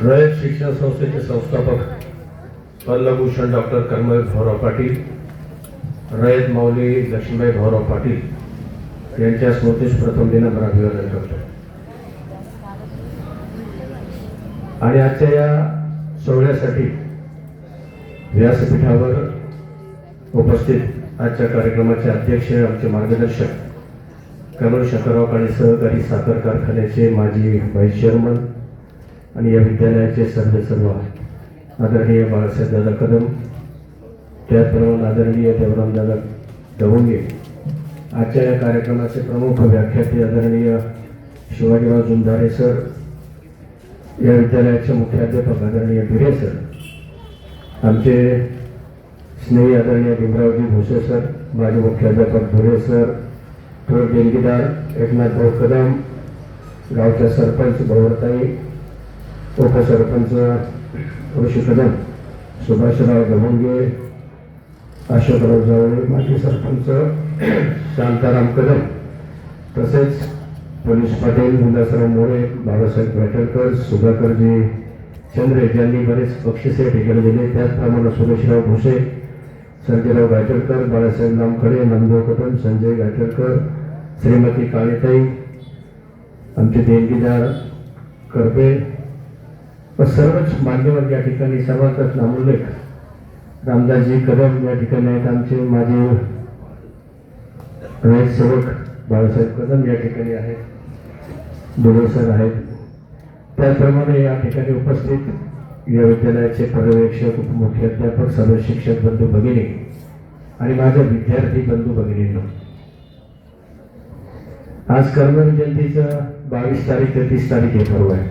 रयत शिक्षण संस्थेचे संस्थापक पद्मभूषण डॉक्टर कर्मवीर भाऊराव पाटील, रयत माऊली लक्ष्मीबाई भाऊराव पाटील यांच्या स्मृतीस प्रथम दिनभर अभिवादन करतो. आणि आजच्या या सोहळ्यासाठी व्यासपीठावर उपस्थित आजच्या कार्यक्रमाचे अध्यक्ष, आमचे मार्गदर्शक कमल शंकरराव काळे सहकारी साखर कारखान्याचे माजी व्हाईस चेअरमन आणि या विद्यालयाचे सर्व आदरणीय बाळासाहेब दादा कदम, त्याचप्रमाणे आदरणीय देवराम दादा डवंगे, आजच्या या कार्यक्रमाचे प्रमुख व्याख्याते आदरणीय शिवाजीराव जुंधारे सर, या विद्यालयाचे मुख्याध्यापक आदरणीय भिरे सर, आमचे स्नेही आदरणीय भीमरावजी भोसे सर, माजी मुख्याध्यापक धुरे सर, थोर देणगीदार एकनाथ भाऊ कदम, गावच्या सरपंच भवरताई, उपसरपंच ऋषी कदम, सुभाषराव गवंगे, अशोकराव जावळे, माजी सरपंच शांताराम कदम, तसेच पोलीस पाटील विलासराव मोरे, बाबासाहेब भेटरकर, सुधाकरजी चंद्रे ज्यांनी बरेच बक्षिसे ठिकाणी दिले, त्याचप्रमाणे सुरेशराव भोसे, सर्जेराव गायटरकर, बाळासाहेब लामखडे, नंदू कदम, संजय गायटरकर, श्रीमती काळेताई, आमचे देणगीदार करपे व सर्वच मान्यवर या ठिकाणी सर्वांचाच नामोल्लेख रामदासजी कदम या ठिकाणी आहेत, आमचे माजी रयत सेवक बाळासाहेब कदम या ठिकाणी आहेत, दुबे सर आहेत, त्याचप्रमाणे या ठिकाणी उपस्थित या विद्यालयाचे पर्यवेक्षक, उपमुख्याध्यापक, सर्व शिक्षक बंधू भगिनी आणि माझ्या विद्यार्थी बंधू भगिनींनो, आज कर्मवीर जयंतीचं 22 तारीख ते 30 तारीख हे पर्व आहे.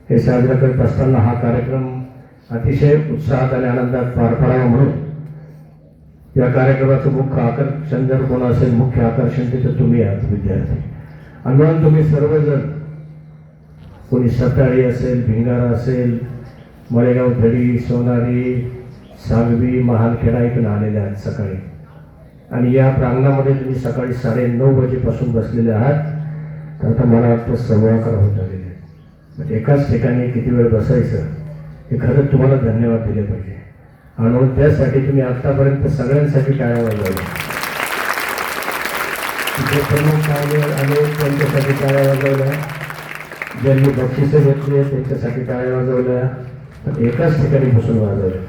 हे साजरा करत असताना हा कार्यक्रम अतिशय उत्साहात आणि आनंदात पार पडावा म्हणून या कार्यक्रमाचं मुख्य आकर्षण जर कोण असेल, मुख्य आकर्षण ते तर तुम्ही आहात विद्यार्थी. आणि म्हणून तुम्ही सर्वजण, कोणी सताळी असेल, भिंगारा असेल, मळेगाव धडी, सोनारी, सागवी, महालखेडा इथून आलेले आहात सकाळी. आणि या प्रांगणामध्ये तुम्ही सकाळी 9:30 वाजेपासून बसलेले आहात. तर आता मला वाटतं 11:15 होत आलेले. म्हणजे एकाच ठिकाणी किती वेळ बसायचं हे खरंच तुम्हाला धन्यवाद दिले पाहिजे. आणि म्हणून त्यासाठी तुम्ही आत्तापर्यंत सगळ्यांसाठी टाळ्या वाजवल्या. जे प्रमुख पाहुणे आले त्यांच्यासाठी टाळ्या वाजवल्या, ज्यांनी बक्षिसे घेतली त्यांच्यासाठी टाळ्या वाजवल्या, पण एकाच ठिकाणी बसून वाजवल्या.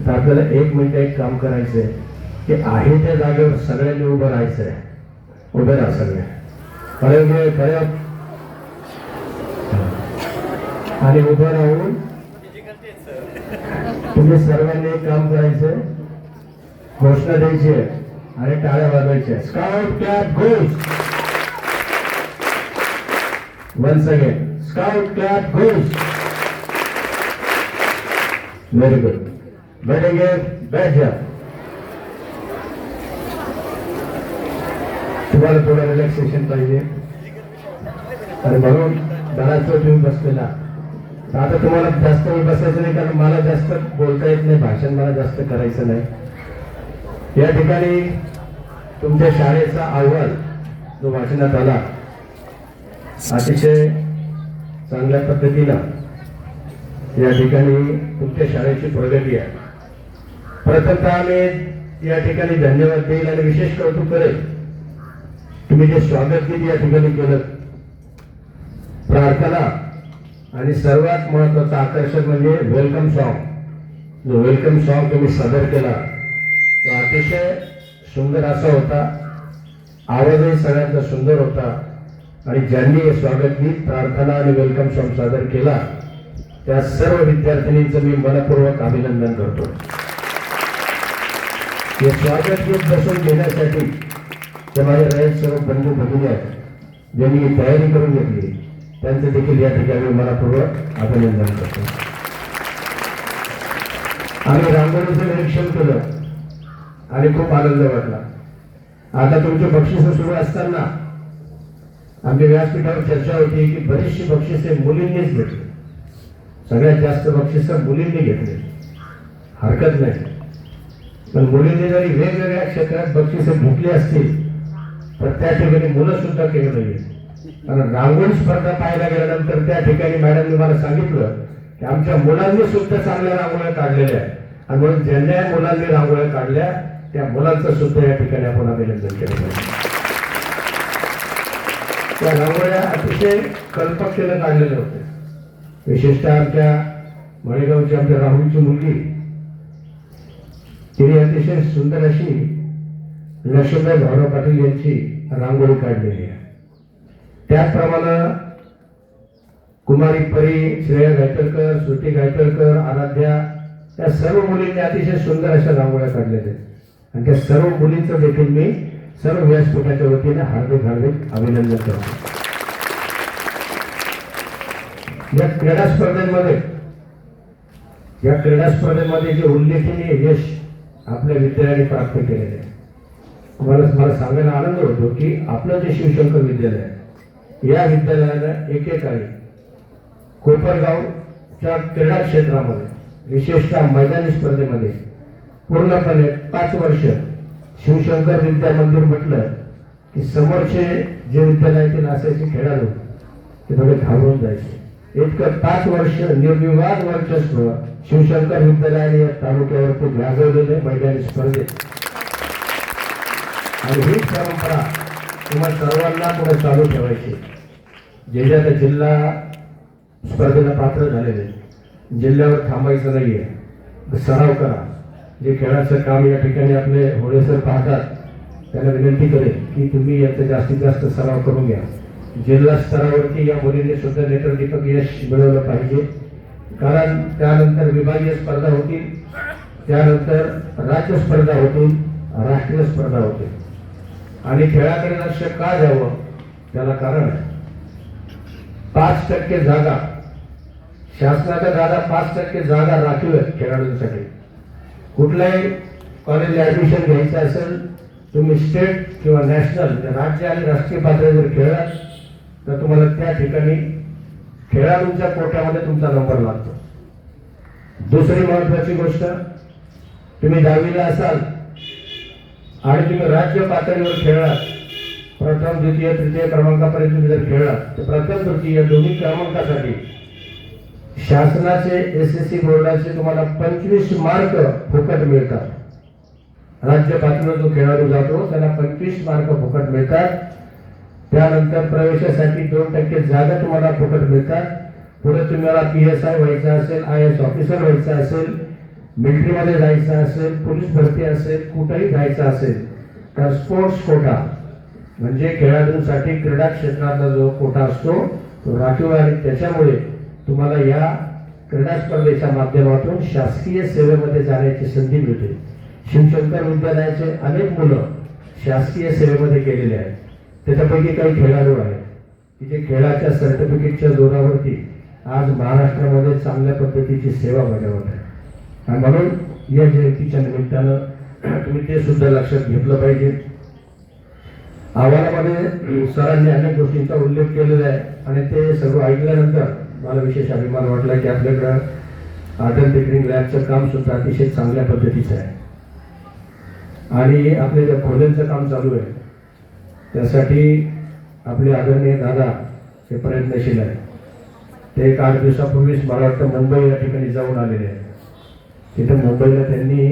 तर आपल्याला 1 मिनिट एक काम करायचं आहे की आहे त्या जागेवर सगळ्यांनी उभं राहायचं आहे. उभे राहा सगळे, खरे आणि उभं राहून तुम्ही सर्वांनी एक काम करायचंय, घोषणा द्यायची आहे आणि टाळ्या वाजवायच्या. स्काउट क्लॅप घोष. वन्स अगेन, स्काउट क्लॅप घोष. Very good. Very good. Bat job. तुम्हाला थोडं रिलॅक्सेशन पाहिजे आणि म्हणून बराच वेळ तुम्ही बसलेला. आता तुम्हाला जास्त वेळ बसायचं नाही, कारण मला जास्त बोलता येत नाही, भाषण मला जास्त करायचं नाही. या ठिकाणी तुमच्या शाळेचा अहवाल जो वाचण्यात आला अतिशय चांगल्या पद्धतीनं या ठिकाणी तुमच्या शाळेची प्रगती आहे. प्रथमतः मी या ठिकाणी धन्यवाद देईल आणि विशेष कौतुक करेल. तुम्ही जे स्वागत गीत या ठिकाणी केलं, प्रार्थना आणि सर्वात महत्वाचं आकर्षण म्हणजे वेलकम सॉन्ग. जो वेलकम सॉन्ग तुम्ही सादर केला तो अतिशय सुंदर असा होता. आवाजही सगळ्यांचा सुंदर होता. आणि ज्यांनी हे स्वागत गीत, प्रार्थना आणि वेलकम सॉन्ग सादर केला त्या सर्व विद्यार्थिनींचं मी मनपूर्वक अभिनंदन करतो. हे स्वागत गीत बसून घेण्यासाठी ते माझे रयत सर्व बंधू भगिनी आहेत, ज्यांनी तयारी करून घेतली, त्यांचं देखील या ठिकाणी मनपूर्वक अभिनंदन करतो. आम्ही रांगोळीचं निरीक्षण केलं आणि खूप आनंद वाटला. आता तुमचे बक्षिसं सुरू असताना आमच्या व्यासपीठावर चर्चा होती की बरीचशी बक्षिसे मुलींनीच घेतली. सगळ्यात जास्त बक्षिसं मुलींनी घेतली, हरकत नाही. पण मुलींनी जरी वेगवेगळ्या क्षेत्रात बक्षिसे घेतली असतील तर त्या ठिकाणी मुलं सुद्धा केलं नाही. कारण रांगोळी स्पर्धा पाहायला गेल्यानंतर त्या ठिकाणी मॅडमने मला सांगितलं की आमच्या मुलांनी सुद्धा चांगल्या रांगोळ्या काढलेल्या आहेत आणि म्हणून ज्यांच्या मुलांनी रांगोळ्या काढल्या त्या मुलांचं सुद्धा या ठिकाणी आपण अभिनंदन केलं पाहिजे. त्या रांगोळ्या अतिशय कल्पकतेने काढलेल्या होत्या. विशेषतः आमच्या मळेगावची आमच्या राहुलची मुलगी तिने अतिशय सुंदर अशी लक्ष्मीबाई भाऊराव पाटील यांची रांगोळी काढलेली आहे. त्याचप्रमाणे कुमारी परी, श्रेया गायकरकर, श्रुती गायकरकर, आराध्या या सर्व मुलींनी अतिशय सुंदर अशा रांगोळ्या काढलेल्या आहेत आणि त्या सर्व मुलींचं देखील मी सर्व व्यासपीठाच्या वतीने हार्दिक हार्दिक अभिनंदन करतो. या क्रीडा स्पर्धेमध्ये जे उल्लेखनीय यश आपल्या विद्यालयाने प्राप्त केलेले आहे. मला सांगायला आनंद होतो की आपलं जे शिवशंकर विद्यालय आहे या विद्यालयानं एकेकाळी कोपरगावच्या क्रीडा क्षेत्रामध्ये विशेषतः मैदानी स्पर्धेमध्ये पूर्णपणे 5 वर्ष शिवशंकर विद्या मंदिर म्हटलं की समोरचे जे विद्यालयातील असायचे खेळाडू ते थोडे घाबरून जायचे. इतकं 5 वर्ष निर्विवाद वर्चस्व शिवशंकर विद्यालयाने या तालुक्यावरती गाजवलेले मैदानी स्पर्धेत आणि हीच परंपरा तुम्हाला सर्वांना पुढे चालू ठेवायची. जे जे आता जिल्हा स्पर्धेला पात्र झालेले जिल्ह्यावर थांबायचं नाहीये, सराव करा. जे खेळाचं काम या ठिकाणी आपले होळेसर पाहतात त्यांना विनंती करेन की तुम्ही याचा जास्तीत जास्त सराव करून घ्या. जिल्हा स्तरावरती या मुलींनी सुद्धा नेत्रदीपक यश मिळवलं पाहिजे. कारण त्यानंतर विभागीय स्पर्धा होतील, त्यानंतर राज्य स्पर्धा होतील, राष्ट्रीय स्पर्धा होतील आणि खेळाकडे लक्ष का द्यावं त्याला कारण आहे. 5% जागा शासनाच्या जागा 5% जागा राखीव आहेत खेळाडूंसाठी. कुठल्याही कॉलेजला ऍडमिशन घ्यायचं असेल तुम्ही स्टेट किंवा नॅशनल राज्य आणि राष्ट्रीय पातळीवर जर खेळलात तर तुम्हाला त्या ठिकाणी खेळाडूंच्या कोट्यामध्ये तुमचा नंबर लागतो. दुसरी महत्वाची गोष्ट, तुम्ही 10वीला असाल आणि तुम्ही राज्य पातळीवर खेळलात, प्रथम द्वितीय तृतीय क्रमांकापर्यंत तुम्ही जर खेळलात तर प्रथम तृतीय दोन्ही क्रमांकासाठी शासनाचे SSC बोर्डाचे तुम्हाला 25 मार्क फुकट मिळतात. राज्य पातळीवर जो खेळाडू जातो त्याला 25 मार्क फुकट मिळतात. त्यानंतर प्रवेशासाठी 2% जागा तुम्हाला फुकट मिळतात. पुढे तुम्हाला PSI व्हायचं असेल, IAS ऑफिसर व्हायचं असेल, मिलिटरीमध्ये जायचं असेल, पोलीस भरती असेल, कुठेही जायचं असेल तर स्पोर्ट्स कोटा म्हणजे खेळाडूंसाठी क्रीडा क्षेत्रातला जो कोटा असतो तो राखीव आहे आणि त्याच्यामुळे तुम्हाला या क्रीडा स्पर्धेच्या माध्यमातून शासकीय सेवेमध्ये जाण्याची संधी मिळते. शिवशंकर विद्यालयाचे अनेक मुलं शासकीय सेवेमध्ये गेलेले आहेत. त्याच्यापैकी काही खेळाडू आहेत की जे खेळाच्या सर्टिफिकेटच्या जोरावरती आज महाराष्ट्रामध्ये चांगल्या पद्धतीची सेवा बजावत आहे आणि म्हणून या जयंतीच्या निमित्तानं तुम्ही ते सुद्धा लक्षात घेतलं पाहिजे. अहवालामध्ये सरांनी अनेक गोष्टींचा उल्लेख केलेला आहे आणि ते सर्व ऐकल्यानंतर मला विशेष अभिमान वाटला की आपल्याकडं अटल टिकरिंग लॅबचं काम सुद्धा अतिशय चांगल्या पद्धतीचं आहे आणि आपले जे खोल्यांचं काम चालू आहे त्यासाठी आपले आदरणीय दादा हे प्रयत्नशील आहे. ते एक 8 दिवसापूर्वीच मला वाटतं मुंबई या ठिकाणी जाऊन आलेले आहेत. तिथं मुंबईला त्यांनी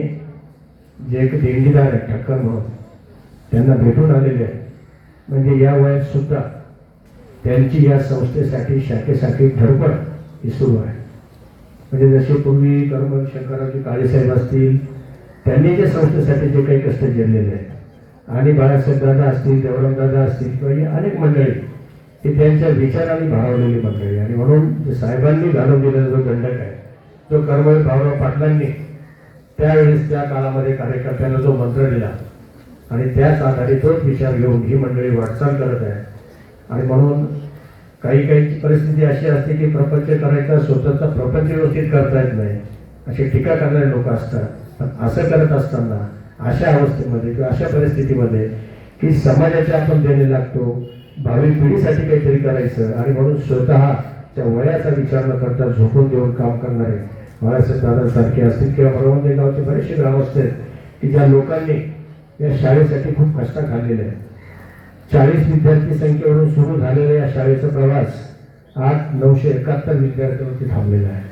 जे एक देणगीदार आहे ठक्कर म्हणून त्यांना भेटून आलेले आहे. म्हणजे या वयात सुद्धा त्यांची या संस्थेसाठी शाखेसाठी धडपड ही सुरू आहे. म्हणजे जसे पूर्वी कर्मवीर शंकररावजी काळेसाहेब असतील त्यांनी जे संस्थेसाठी जे काही कष्ट झेललेले आहेत आणि बाळासाहेब दादा असतील, देवराम दादा असतील किंवा अनेक मंडळी ही त्यांच्या विचारांनी भारावलेली मंडळी आणि म्हणून जे साहेबांनी घालवलेला जो दंडक आहे जो कर्मवीर भाऊराव पाटलांनी त्यावेळेस त्या काळामध्ये कार्यकर्त्यांना जो मंत्र दिला आणि त्याच आधारे तोच विचार घेऊन ही मंडळी वाटचाल करत आहे. आणि म्हणून काही काही परिस्थिती अशी असते की प्रपंच करायचा स्वतःचा प्रपंच व्यवस्थित करता येत नाही अशी टीका करणारे लोक असतात. पण असं करत असताना अशा अवस्थेमध्ये किंवा अशा परिस्थितीमध्ये की समाजाचे आपण देणे लागतो, भावी पिढीसाठी काहीतरी करायचं आणि म्हणून स्वतःच्या वयाचा विचार न करता झोपून देऊन काम करणारे बाळासाहेब दादासारखे असतील किंवा परवंदे गावचे बरेचसे ग्रामस्थ आहेत की ज्या लोकांनी या शाळेसाठी खूप कष्ट खाल्लेले आहेत. 40 विद्यार्थी संख्येवरून सुरू झालेल्या या शाळेचा प्रवास आज 971 विद्यार्थ्यांवरती थांबलेला आहे.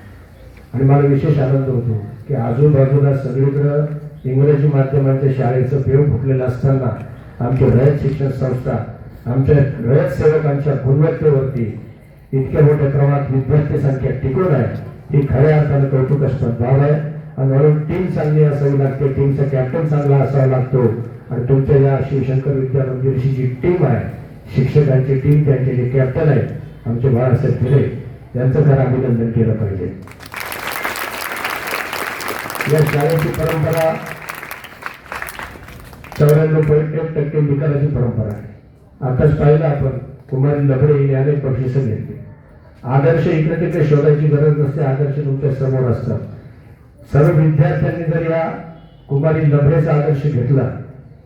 आणि मला विशेष आनंद होतो की आजूबाजूला सगळीकडं इंग्रजी माध्यमांच्या शाळेचं पेव फुटलेलं असताना आमच्या रयत शिक्षण संस्था आमच्या रयत सेवकांच्या गुणवत्तेवरती इतक्या मोठ्या प्रमाणात विद्यार्थी संख्या टिकून आहे ही खऱ्या अर्थानं कौतुकास्पद बाब आहे. आणि म्हणून टीम चांगली असावी लागते, टीमचा कॅप्टन चांगला असावा लागतो. आणि तुमच्या या शिवशंकर विद्या मंदिरची जी टीम आहे, शिक्षकांची टीम, त्यांचे जे कॅप्टन आहेत आमचे बाळासाहेब भिडे, यांचं खरं अभिनंदन केलं पाहिजे. या शाळेची परंपरा 94.1% निकालाची परंपरा आहे. आताच पाहिलं आपण कुमारी लबडे हिने अनेक बक्षिसं घेतली. आदर्श इकडे तिकडे शोधायची गरज नसते, आदर्श तुमच्या समोर असतात. सर्व विद्यार्थ्यांनी जर या कुमारी लबडेचा आदर्श घेतला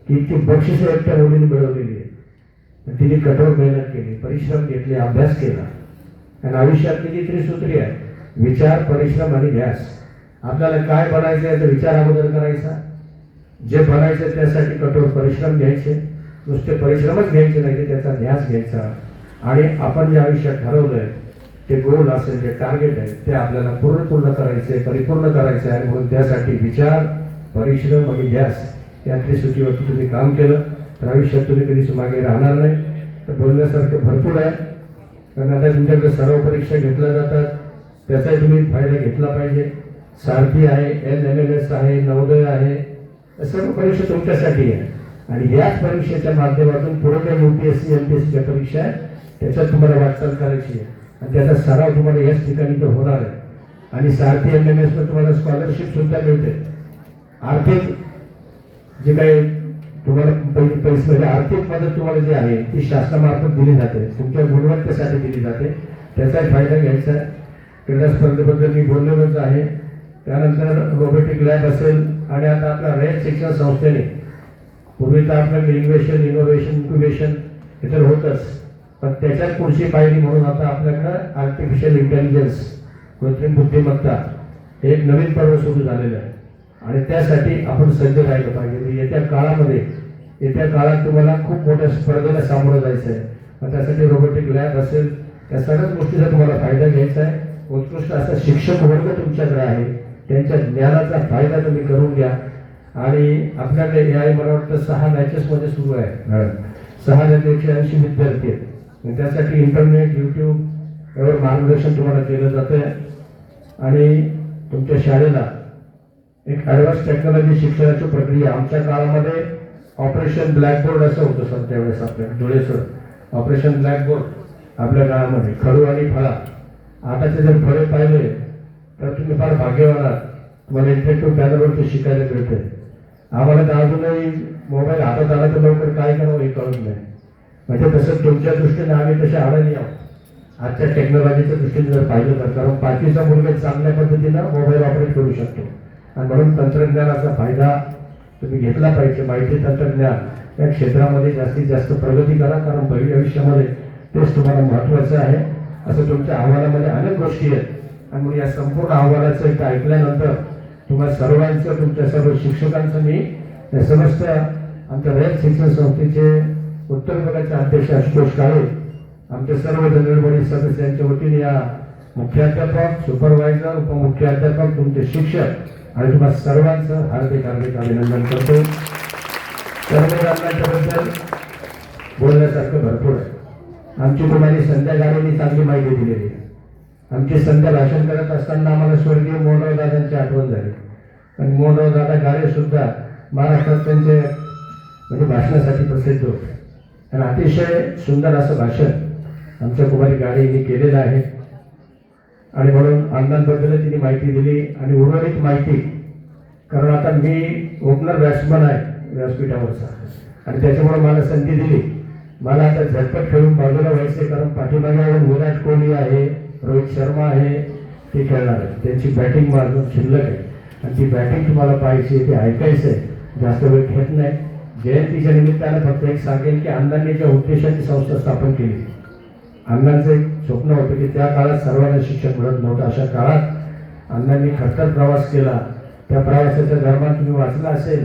की इतकी बक्षिसं एकट्या मुलीने मिळवलेली आहे. तिने कठोर मेहनत केली, परिश्रम घेतले, अभ्यास केला. आणि आयुष्यातली जी त्रिसूत्री आहे, विचार, परिश्रम आणि ध्यास. आपल्याला काय बनायचं आहे तर विचार अगोदर करायचा, जे बनायचं त्यासाठी कठोर परिश्रम घ्यायचे. नुसते परिश्रमच घ्यायचे नाही, ते त्याचा ध्यास घ्यायचा. आणि आपण जे आयुष्यात ठरवलंय ते गोल असेल, जे टार्गेट आहे ते आपल्याला पूर्ण करायचे, परिपूर्ण करायचे आहे. म्हणून त्यासाठी विचार, परिश्रम आणि ध्यास या त्रिसूत्रीवरती तुम्ही काम केलं तर आयुष्यात तुम्ही कधीच मागे राहणार नाही. तर बोलण्यासारखं भरपूर आहे. कारण आता तुमच्याकडे सर्व परीक्षा घेतल्या जातात, त्याचाही तुम्ही फायदा घेतला पाहिजे. सारथी आहे, NMLS आहे, नवोदय आहे, सर्व परीक्षा तुमच्यासाठी आहे. आणि याच परीक्षेच्या माध्यमातून पुढे ज्या UPSC MPSCच्या परीक्षा आहे त्याच्यात तुम्हाला वाटचाल करायची आहे. आणि त्याचा सराव तुम्हाला याच ठिकाणी तो होणार आहे. आणि सारथी NMLSला तुम्हाला स्कॉलरशिप सुद्धा मिळते. आर्थिक जे काही तुम्हाला पैसे म्हणजे आर्थिक मदत तुम्हाला जी आहे ती शासनामार्फत दिली जाते, तुमच्या गुणवत्तेसाठी दिली जाते. त्याचाही फायदा घ्यायचा आहे. क्रीडा स्पर्धेबद्दल मी बोललेलोच आहे. त्यानंतर रोबोटिक लॅब असेल. आणि आता आपल्या रयत शिक्षण संस्थेने पूर्वी तर आपल्याकडे इनोव्हेशन इन्क्युबेशन हे तर होतच, पण त्याच्यात पुढची पाहिली म्हणून आता आपल्याकडं आर्टिफिशियल इंटेलिजन्स, कृत्रिम बुद्धिमत्ता हे एक नवीन पर्व सुरू झालेलं आहे. आणि त्यासाठी आपण सज्ज राहिलं पाहिजे. येत्या काळात तुम्हाला खूप मोठ्या स्पर्धेला सामोरं जायचं आहे. पण त्यासाठी रोबोटिक लॅब असेल, त्या सगळ्याच गोष्टीचा तुम्हाला फायदा घ्यायचा आहे. उत्कृष्ट असा शिक्षक वर्ग तुमच्याकडे आहे, त्यांच्या ज्ञानाचा फायदा तुम्ही करून घ्या. आणि आपल्याकडे AI मला वाटतं 6 बॅचेसमध्ये सुरू आहे. 6,180 विद्यार्थी आहेत. त्यासाठी इंटरनेट, YouTube यावर मार्गदर्शन तुम्हाला केलं जातं आहे. आणि तुमच्या शाळेला एक ॲडव्हान्स टेक्नॉलॉजी शिक्षणाची प्रक्रिया, आमच्या काळामध्ये ऑपरेशन ब्लॅकबोर्ड असं होतं सर, त्यावेळेस आपल्या धुळे सर, ऑपरेशन ब्लॅकबोर्ड आपल्या काळामध्ये खडू आणि फळा. आताचे जर फळे पाहिले तर तुम्ही फार भाग्यवान आहात, तुम्हाला इंटरॅक्टिव्ह पॅनलवरती शिकायला मिळते. आम्हाला तर अजूनही मोबाईल हातात आला तर लवकर काय करावं हे कळत नाही. म्हणजे तसं तुमच्या दृष्टीने आम्ही तसे अडाणी आहोत आजच्या टेक्नॉलॉजीच्या दृष्टीने जर पाहिलं तर. कारण 5वीचा मुलगा चांगल्या पद्धतीनं मोबाईल ऑपरेट करू शकतो. आणि म्हणून तंत्रज्ञानाचा फायदा तुम्ही घेतला पाहिजे. माहिती तंत्रज्ञान या क्षेत्रामध्ये जास्तीत जास्त प्रगती करा, कारण भविष्य आयुष्यामध्ये तेच तुम्हाला महत्त्वाचं आहे. असं तुमच्या अहवालामध्ये अनेक गोष्टी आहेत. आणि म्हणून या संपूर्ण अहवालाचं एक ऐकल्यानंतर तुम्हाला सर्वांचं, तुमच्या सर्व शिक्षकांचं मी समस्त आमच्या रयत शिक्षण संस्थेचे उत्तर विभागाचे अध्यक्ष आशुतोष काळे, आमच्या सर्व दंडवडी सदस्यांच्या वतीने या मुख्याध्यापक, सुपरवायझर, उपमुख्याध्यापक, तुमचे शिक्षक आणि तुम्हाला सर्वांचं हार्दिक अभिनंदन करतो. कर्मचाऱ्यांच्याबद्दल बोलण्यासारखं भरपूर आहे. आमची तुम्हाला संध्या गाडीने चांगली माहिती दिलेली आहे. आमची संध्या भाषण करत असताना आम्हाला स्वर्गीय मोहनराव दादांची आठवण झाली. आणि मोहनराव दादा गाडे सुद्धा महाराष्ट्रात त्यांचे म्हणजे भाषणासाठी प्रसिद्ध होते. आणि अतिशय सुंदर असं भाषण आमच्या कुमारी गाडेंनी केलेलं आहे. आणि म्हणून अण्णांबद्दल तिने माहिती दिली आणि उर्वरित माहिती, कारण आता मी ओपनर बॅट्समन आहे व्यासपीठावरचा आणि त्याच्यामुळे मला संधी दिली. मला आता झटपट खेळून बाजूला व्हायचे, कारण पाठीमागे विराट कोहली आहे, रोहित शर्मा आहे, ते खेळणार आहे. त्यांची बॅटिंग मार्ग शिल्लक आहे आणि ती बॅटिंग तुम्हाला पाहायची, ते ऐकायचं आहे. जास्त वेळ घेत नाही. जयंतीच्या निमित्तानं फक्त एक सांगेल की अण्णांनी ज्या उद्देशाची संस्था स्थापन केली, अण्णांचं एक स्वप्न होतं की त्या काळात सर्वांना शिक्षण मिळत नव्हतं. अशा काळात अण्णांनी खडतर प्रवास केला. त्या प्रवासाच्या दरम्यान तुम्ही वाचला असेल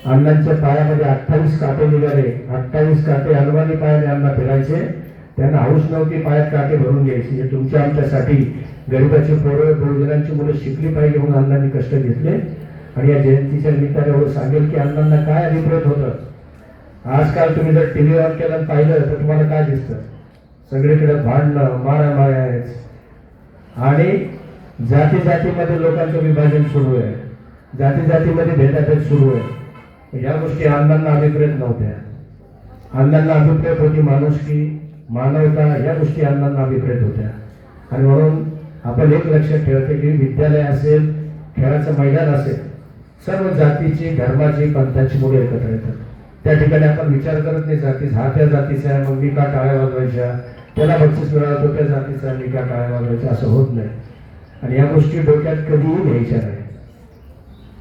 अण्णांच्या पायामध्ये 28 काटे निघाले. 28 काटे हलवानी पायाने अण्णा फिरायचे. त्यांना हौस नव्हती पायात काटे भरून घ्यायची. हे तुमच्या आमच्यासाठी गरिबाची पोरं बहुजनांची मुलं शिकली पाहिजे म्हणून अण्णांनी कष्ट घेतले. आणि या जयंतीच्या निमित्ताने एवढं सांगेल की अण्णांना काय अभिप्रेत होतं. आजकाल तुम्ही जर टीव्ही ऑन केलं आणि पाहिलं तर तुम्हाला काय दिसतं? सगळीकडे भांडणं, मारामारी आहेत आणि जाती जातीमध्ये लोकांचं विभाजन सुरू आहे. जाती जातीमध्ये भेदाभेद सुरू आहे. या गोष्टी अण्णांना अभिप्रेत नव्हत्या. अण्णांना अभिप्रेत होती माणुसकी, मानवता. या गोष्टी अण्णांना अभिप्रेत होत्या. आणि म्हणून आपण एक लक्षात ठेवते की विद्यालय असेल, खेळाचं मैदान असेल, सर्व जातीची, धर्माची, पंथाची मुलं एकत्र येतात. त्या ठिकाणी आपण विचार करत नाही जाती हा त्या जातीचा आहे मग मी का टाळ्या वाजवायच्या, त्याला बक्षीस मिळालं त्या जातीचा मी का टाळ्या वाजवायच्या, असं होत नाही. आणि या गोष्टी डोक्यात कधीही घ्यायच्या नाही.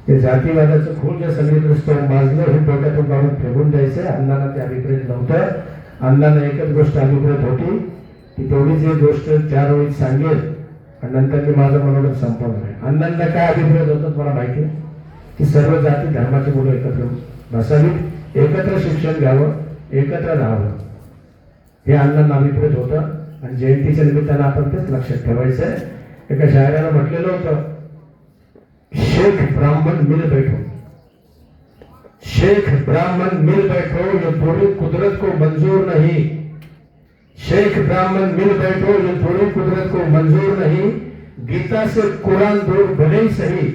ते जातीवादाचं खून जे सगळीकडे स्टोन माजलं हे डोक्यातून काढून फेकून द्यायचं. अण्णांना ते अभिप्रेत नव्हतं. अण्णांना एकच गोष्ट अभिप्रेत होती की तेवढीच एक गोष्ट 4 ओळीत सांगेल आणि नंतर मी माझं मनोरथ संपवणार आहे. अण्णांना काय अभिप्रेत होतं मला माहिती आहे की सर्व जाती धर्माची मुलं एकत्र बसावीत, एकत्र शिक्षण घ्यावं, एकत्र राहावं. हे अण्णांना अभिप्रेत होतं. आणि जयंतीच्या निमित्तानं आपण तेच लक्षात ठेवायचंय. एका शायरानं म्हटलेलं होतं, शेख ब्राह्मण मिल बैठो, शेख ब्राह्मण मिल बैठो, ये थोड़ी कुदरत को मंजूर नहीं. शेख ब्राह्मण मिल बैठो, ये थोड़ी कुदरत को मंजूर नहीं. गीता से कुरान दूर भले ही सही,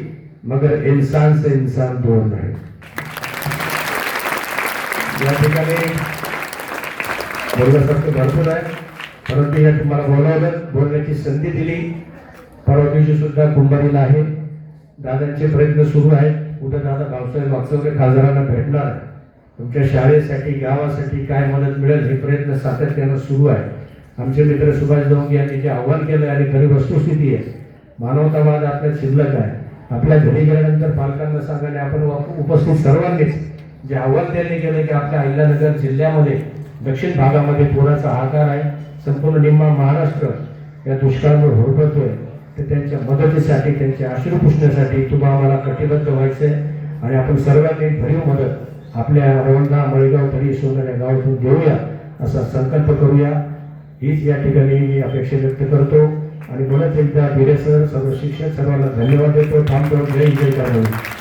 मगर इंसान से इंसान दूर नहीं. या ठिकाणी बोलण्यासारखं भरपूर आहे, परंतु या तुम्हाला बोलावलं, बोलण्याची संधी दिली. परवा दिवशी सुद्धा कुंभारीला आहे. दादांचे प्रयत्न सुरू आहेत. उद्या दादा भाऊसाहेब वागचौरे खासदारांना भेटणार. तुमच्या शाळेसाठी, गावासाठी काय मदत मिळेल हे प्रयत्न सातत्यानं सुरू आहे. आमचे मित्र सुभाष दौंग यांनी जे आव्हान केलं आणि खरी वस्तुस्थिती आहे, मानवतावाद आपल्या शिल्लक आहे. आपल्या घरी गेल्यानंतर पालकांना सांगायला आपण उपस्थित सर्वांनीच जे आव्हान त्यांनी केलं की आपल्या अहिल्यानगर जिल्ह्यामध्ये दक्षिण भागामध्ये पुराचा हाहाकार आहे, संपूर्ण निम्मा महाराष्ट्र या दुष्काळावर होरपळतोय, तर त्यांच्या मदतीसाठी, त्यांच्या अश्रू पुसण्यासाठी तुम्हा आम्हाला कटिबद्ध व्हायचंय. आणि आपण सर्वांनी भरीव मदत आपल्या रवंडा, मळेगाव, तरी सोनर या गावातून देऊया असा संकल्प करूया. हीच या ठिकाणी मी अपेक्षा व्यक्त करतो. आणि म्हणत एकदा बिरे सर, सर्व शिक्षक सर्वांना धन्यवाद देतो. थांबतो. जय जय.